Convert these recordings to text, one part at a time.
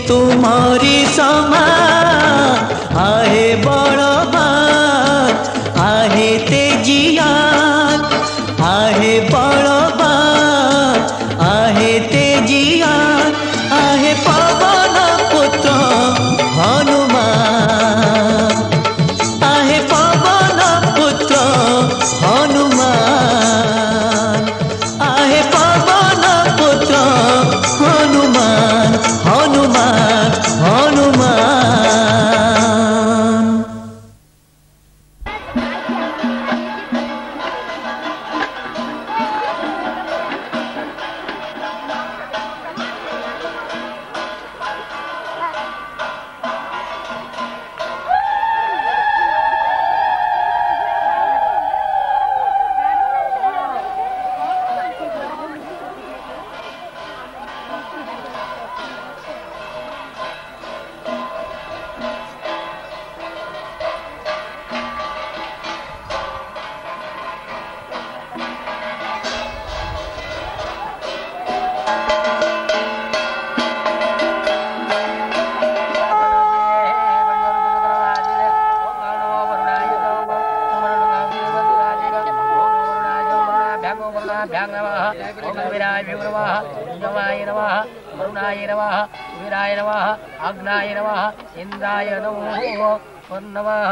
तुम्हारी समान आहे बलवान आहे तेजियान आहे बलवान आहे तेजियान आहे पवन पुत्र हनुमान आहे पवन पुत्र हनुमान आहे पवन पुत्र हनुमान हनुमान हनुमान। अग्नाय नमः इंद्राय नमो नमः।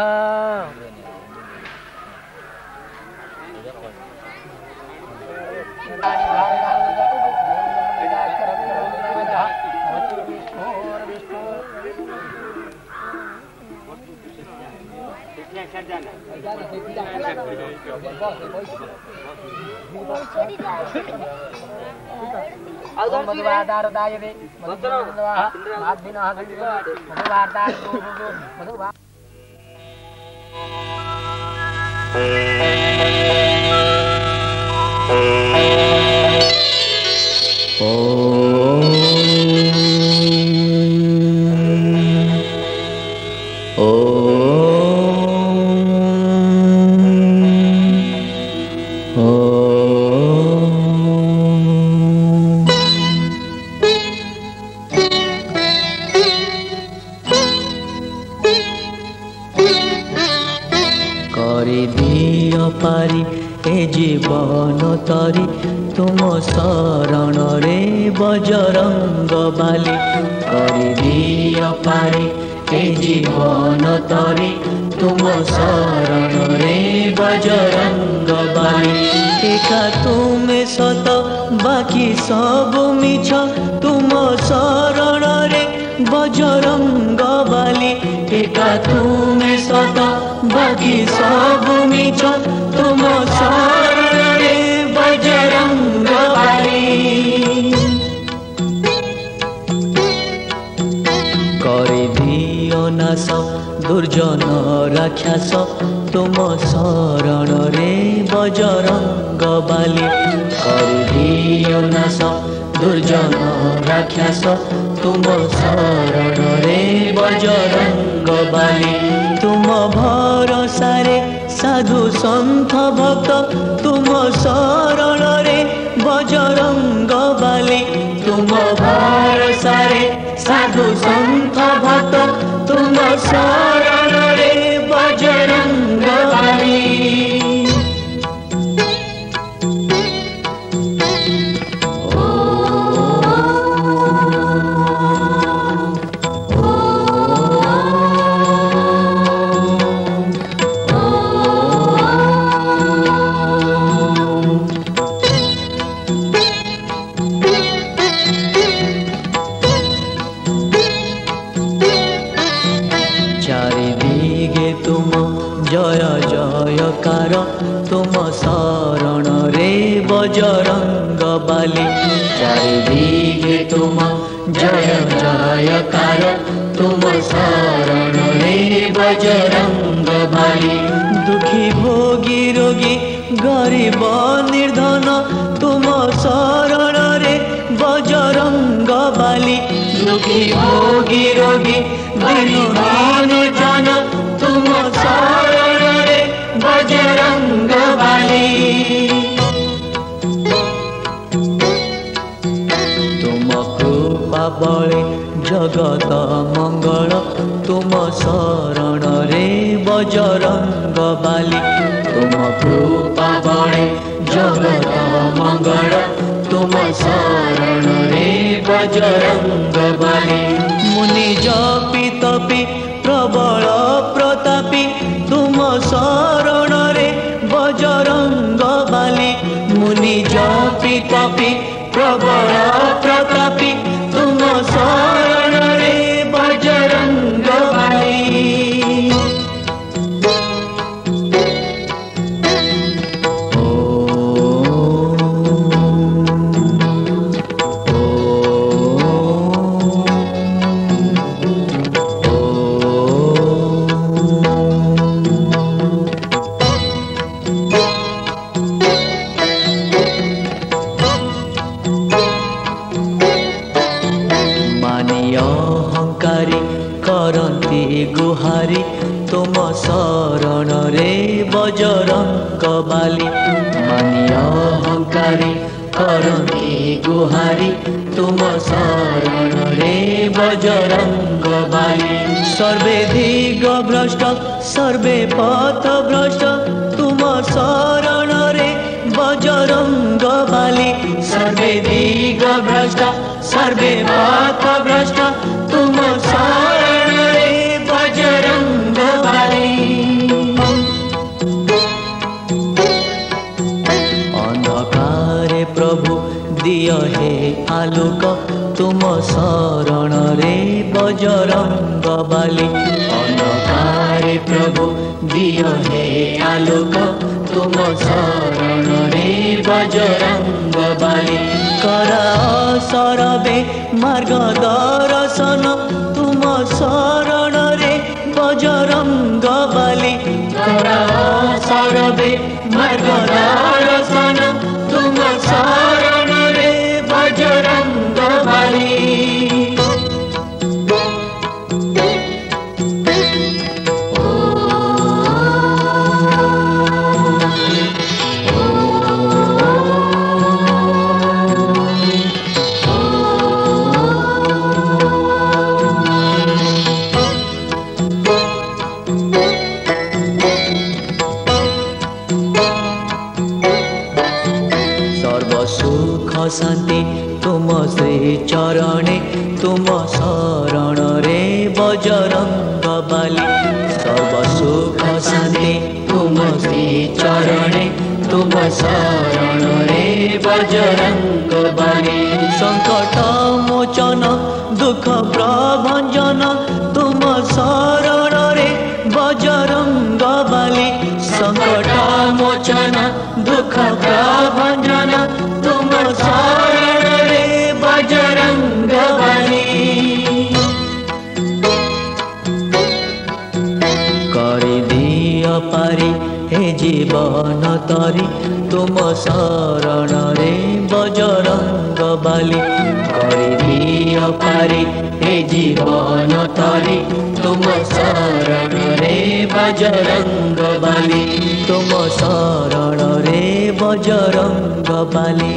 मधुवादारदायते मधुवाः माद्दिनः मधुवार्ता पारी ए जीवन तरी तुम शरण रे बजरंग बाली करि दिया पारी ए जीवन तरी तुम शरण रे बजरंग बाली एका तुमे सत बाकी सब मिछ तुम शरण रे बजरंग बाली एका तुमे सत बाकी सब मिछ तुम शरण रे बजरंग बाली करि दियो नाश दुर्जन राक्षस तुम शरण रे बजरंग बाली करि दियो नाश दुर्जन राक्षस तुम शरण रे बजरंग बाली तुम भरोसा रे साधु सन्थ भक्त तुम शरण रे बजरंग बाली तुम भरोसा रे साधु सन्थ भक्त तुम शरण रे बजरंग बाली जयकार तुम शरण रे बजरंग बाली चारिदिगे तुम जय जयकार तुम शरण रे बजरंग बाली दुखी भोगी रोगी गरीब निर्धन तुम शरण रे बजरंग बाली दुखी भोगी रोगी गरीब निर्धन तुम शरण रे बजरंग बाली तुम कृपा बले जगत मंगल तुम शरण रे बजरंग बाली तुम कृपा बड़े जगत मंगल तुम शरण रे बजरंग बाली मुनि जपि तपि प्रबल प्रतापी तुम शरण रे बजरंग बाली मुनि जपि तपि प्रबल प्रतापी तुम शरण रे बजरंग बाली गुहारी तुम शरण रे बजरंग बाली मानी अहंकारी करती गुहारी तुम शरण रे बजरंग बाली सर्वे दिग भ्रष्ट सर्वे पथ भ्रष्ट तुम शरण रे बजरंग बाली सर्वे दिग भ्रष्ट सर्वे पथ भ्रष्ट तुम शरण रे बजरंग बाली अंधकारे प्रभु दिय हे आलोक तुम शरण रे बजरंग बाली अंधकारे प्रभु दिय हे आलोक तुम शरण रे बजरंग बाली करा सरबे मार्ग दर्शन तुम शरण रे बजरंग बाली करा सरबे मार्ग दर्शन तुम शरण रे बजरंग बाली शांति तुम श्री चरणे तुम शरण रे बजरंग बाली सर्व सुख शांति तुम श्री चरणे तुम शरण रे बजरंग बाली संकट मोचन दुख प्रभंजन तुम शरण रे बजरंग बाली संकट मोचन दुख प्रभंजन तुम शरण रे बजरंग बाली करि दिय पारी हे जीवन तरी तुम शरण रे बजरंग बाली करि दिय पारी हे जीवन तरी तुम शरण रे बजरंग बाली तुम शरण रे बजरंग बाली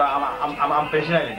I'm patient.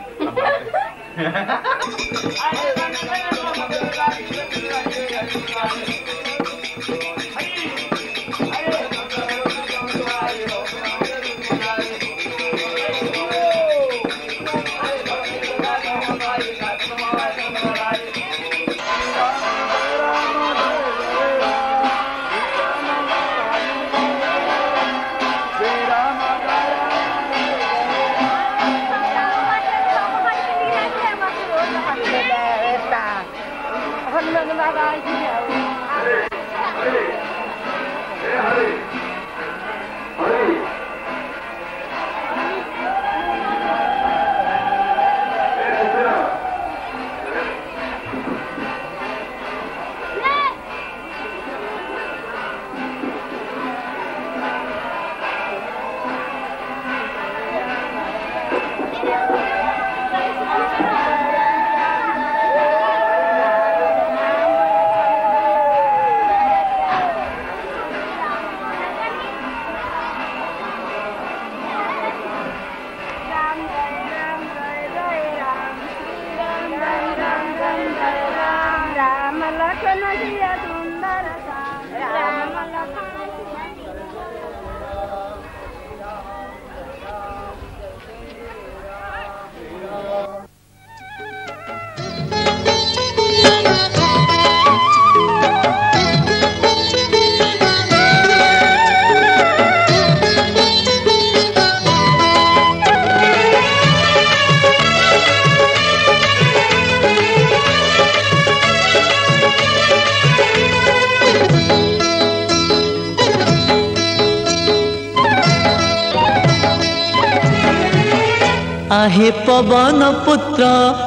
आहे पवन पुत्र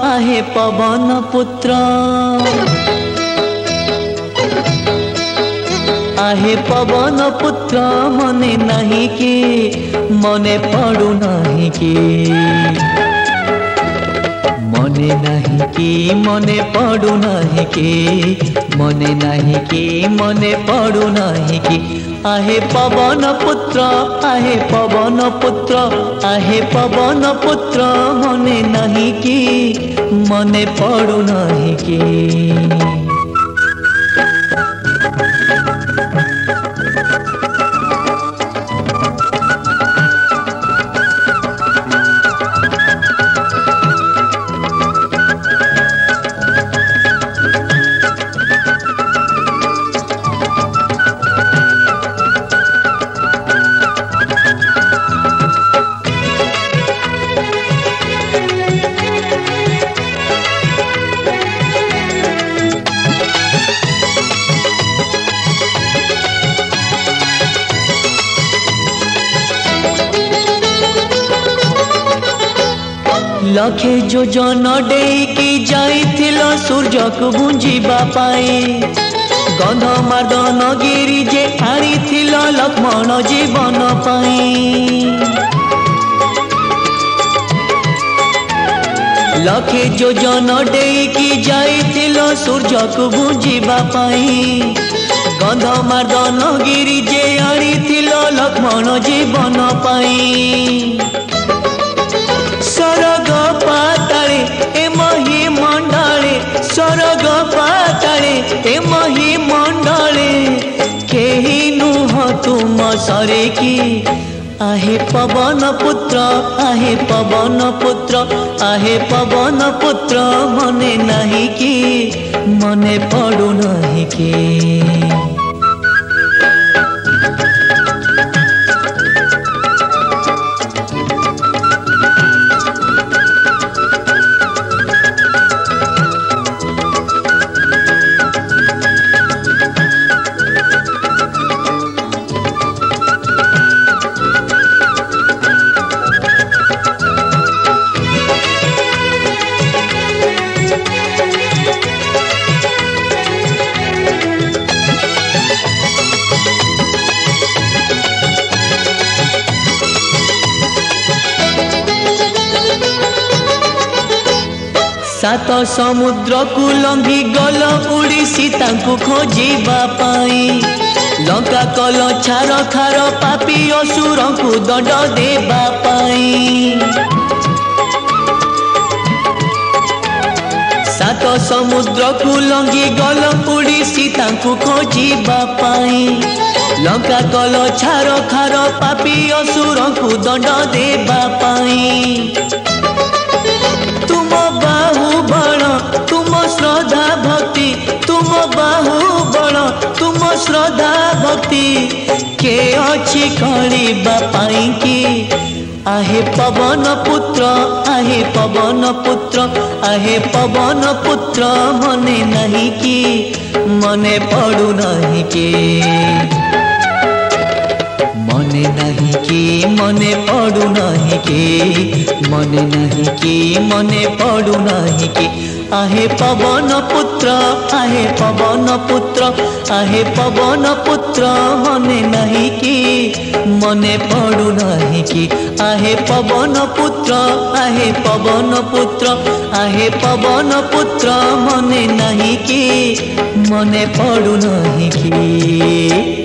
आहे पवन पुत्र आहे पवन पुत्र मने नहीं कि मने पड़ू नहीं कि मने नहीं कि मने पड़ू नहीं कि मने नहीं कि मने पड़ू नहीं कि आहे पवन पुत्र आहे पवन पुत्र आहे पवन पुत्र मने नहीं कि मने पड़ू नहीं कि लखे योजन डेकी जाइथिल सूर्य को भुंजिबा पाई गंधमार्दन गिरी जे आनिथिल लक्ष्मण जीवन पाई लखे योजन डेकी जाइथिल सूर्य को भुंजिबा पाई गंधमार्दन गिरी जे आनिथिल लक्ष्मण जीवन पाई सरग पाताले ए मही मंडले सरग पाताले ए मही मंडले केही नुह तुम सरे की आहे पवन पुत्र आहे पवन पुत्र आहे पवन पुत्र मने नहीं कि मने पड़ू नहीं कि सात समुद्र को लंघी गल उड़ी सीता को खोजिबा पाई लंका कल छार खार पापी असुर को दंड देवा पाई सात समुद्र को लंघी गल पुड़ी सीता को खोजिबा पाई लंका कल छार खार पापी असुर को दंड देवा पाई तुम बाहु बल तुम श्रद्धा भक्ति तुम बाहु बल तुम श्रद्धा भक्ति के अच्छी करिबा पाई की आहे पवन पुत्र आहे पवन पुत्र आहे पवन पुत्र मने नहीं कि मने पड़ू नहीं कि मने नहीं कि मने पड़ू नहीं कि मने नहीं कि मने पड़ू नहीं कि आहे पवन पुत्र आहे पवन पुत्र आहे पवन पुत्र मने नहीं कि मने पड़ू नहीं कि आहे पवन पुत्र आहे पवन पुत्र आहे पवन पुत्र मने नहीं कि मने पड़ू नहीं कि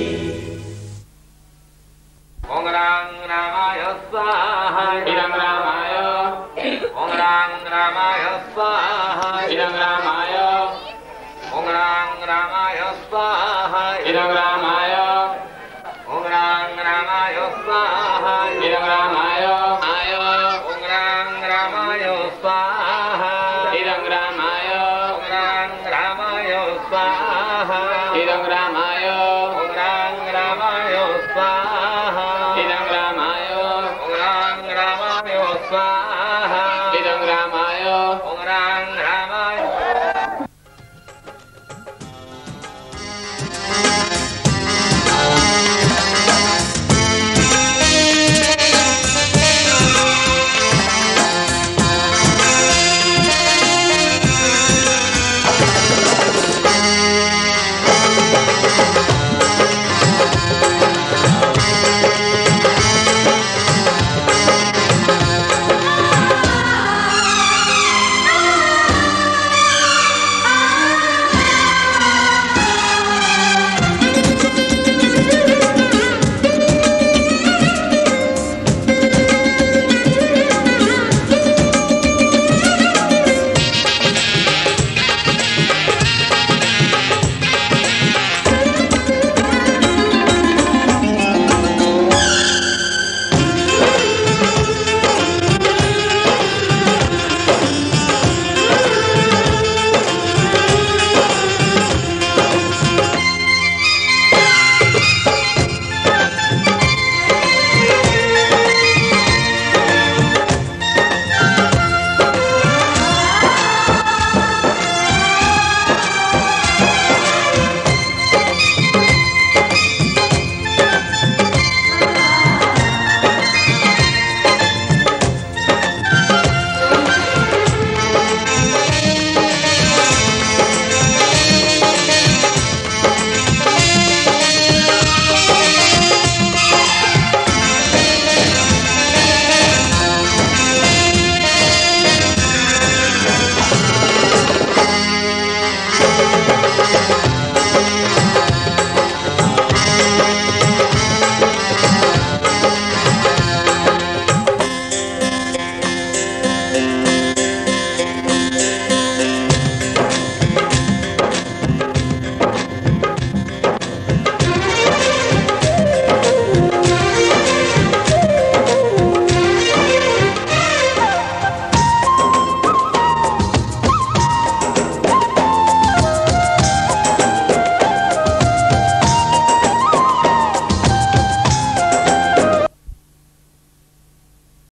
Swaha